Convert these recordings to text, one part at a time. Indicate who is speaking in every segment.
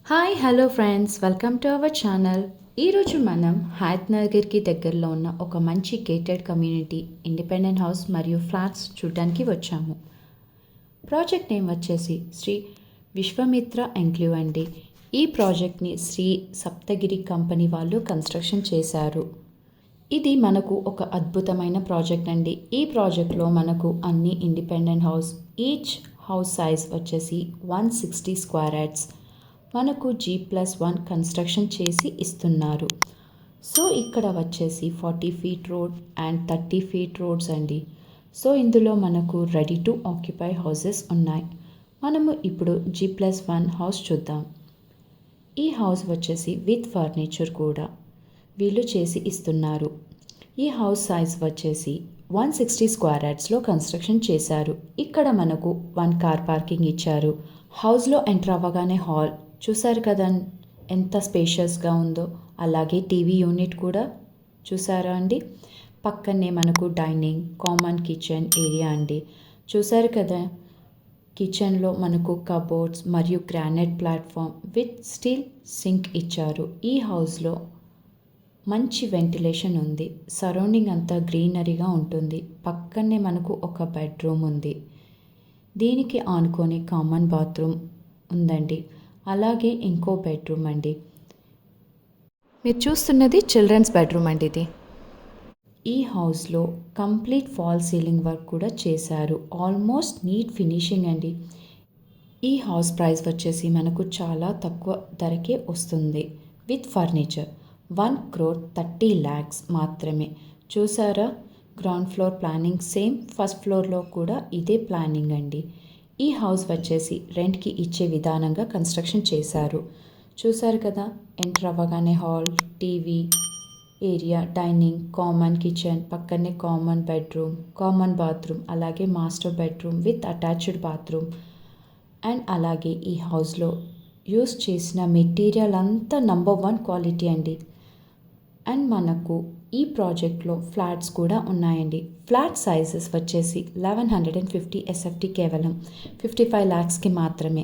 Speaker 1: Hi hello friends, welcome to our channel. ఈరోజు మనం హయత్ నగర్కి దగ్గరలో ఉన్న ఒక మంచి గేటెడ్ కమ్యూనిటీ ఇండిపెండెంట్ హౌస్ మరియు ఫ్లాట్స్ చూడడానికి వచ్చాము. ప్రాజెక్ట్ నేమ్ వచ్చేసి శ్రీ విశ్వామిత్ర ఎంక్లేవ్ అండి. ఈ ప్రాజెక్ట్ని శ్రీ సప్తగిరి కంపెనీ వాళ్ళు కన్స్ట్రక్షన్ చేశారు. ఇది మనకు ఒక అద్భుతమైన ప్రాజెక్ట్ అండి. ఈ ప్రాజెక్ట్లో మనకు అన్ని independent house, each house size వచ్చేసి 160 స్క్వేర్ యార్డ్స్ మనకు G+1 కన్స్ట్రక్షన్ చేసి ఇస్తున్నారు. సో ఇక్కడ వచ్చేసి 40 feet road and 30 feet roads అండి. సో ఇందులో మనకు రెడీ టు ఆక్యుపై హౌసెస్ ఉన్నాయి. మనము ఇప్పుడు G+1 హౌస్ చూద్దాం. ఈ హౌస్ వచ్చేసి విత్ ఫర్నిచర్ కూడా వీళ్ళు చేసి ఇస్తున్నారు. ఈ హౌస్ సైజ్ వచ్చేసి 160 స్క్వేర్ యార్డ్స్లో కన్స్ట్రక్షన్ చేశారు. ఇక్కడ మనకు 1 కార్ పార్కింగ్ ఇచ్చారు. హౌస్లో ఎంటర్ అవ్వగానే హాల్ చూసారు కదా ఎంత స్పేషియస్గా ఉందో. అలాగే టీవీ యూనిట్ కూడా చూసారా అండి. పక్కనే మనకు డైనింగ్, కామన్ కిచెన్ ఏరియా అండి. చూసారు కదా, కిచెన్లో మనకు కబోర్డ్స్ మరియు granite platform with steel sync ఇచ్చారు. ఈ హౌస్లో మంచి వెంటిలేషన్ ఉంది. సరౌండింగ్ అంతా గ్రీనరీగా ఉంటుంది. పక్కనే మనకు ఒక బెడ్రూమ్ ఉంది. దీనికి ఆనుకొని కామన్ బాత్రూమ్ ఉందండి. అలాగే ఇంకో బెడ్రూమ్ అండి. మీరు చూస్తున్నది చిల్డ్రన్స్ బెడ్రూమ్ అండి ఇది. ఈ హౌస్లో కంప్లీట్ ఫాల్ సీలింగ్ వర్క్ కూడా చేశారు. ఆల్మోస్ట్ నీట్ ఫినిషింగ్ అండి. ఈ హౌస్ ప్రైస్ వచ్చేసి మనకు చాలా తక్కువ ధరకే వస్తుంది. విత్ ఫర్నిచర్ 1,30,00,000 మాత్రమే. చూసారా, ground floor planning same, first ఫ్లోర్లో కూడా ఇదే ప్లానింగ్ అండి. ఈ హౌస్ వచ్చేసి రెంట్కి ఇచ్చే విధానంగా కన్స్ట్రక్షన్ చేశారు. చూసారు కదా, ఎంటర్ అవ్వగానే hall, TV area, dining, common kitchen, పక్కనే కామన్ బెడ్రూమ్, కామన్ బాత్రూమ్, అలాగే master bedroom with attached bathroom. And అలాగే ఈ హౌస్లో యూస్ చేసిన మెటీరియల్ అంతా నంబర్ 1 క్వాలిటీ అండి. అండ్ మనకు ఈ ప్రాజెక్ట్లో ఫ్లాట్స్ కూడా ఉన్నాయండి. ఫ్లాట్ సైజెస్ వచ్చేసి 1150 SFT, కేవలం 55 lakhsకి మాత్రమే.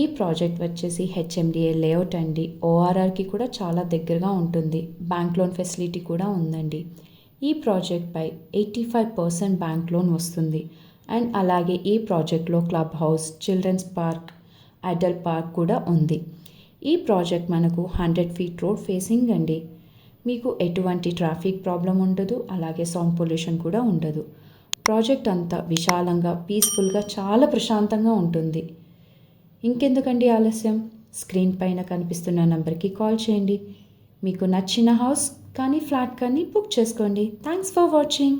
Speaker 1: ఈ ప్రాజెక్ట్ వచ్చేసి HMDA లేఅవుట్ అండి. ORRకి కూడా చాలా దగ్గరగా ఉంటుంది. బ్యాంక్ లోన్ ఫెసిలిటీ కూడా ఉందండి. ఈ ప్రాజెక్ట్పై 85% బ్యాంక్ లోన్ వస్తుంది. అండ్ అలాగే ఈ ప్రాజెక్ట్లో clubhouse, children's park, adult park కూడా ఉంది. ఈ ప్రాజెక్ట్ మనకు 100 ఫీట్ రోడ్ ఫేసింగ్ అండి. మీకు ఎటువంటి ట్రాఫిక్ ప్రాబ్లం ఉండదు. అలాగే సౌండ్ పొల్యూషన్ కూడా ఉండదు. ప్రాజెక్ట్ అంతా విశాలంగా, పీస్ఫుల్గా, చాలా ప్రశాంతంగా ఉంటుంది. ఇంకెందుకండి ఆలస్యం, స్క్రీన్ పైన కనిపిస్తున్న నంబర్కి కాల్ చేయండి. మీకు నచ్చిన హౌస్ కానీ ఫ్లాట్ కానీ బుక్ చేసుకోండి. Thanks for watching.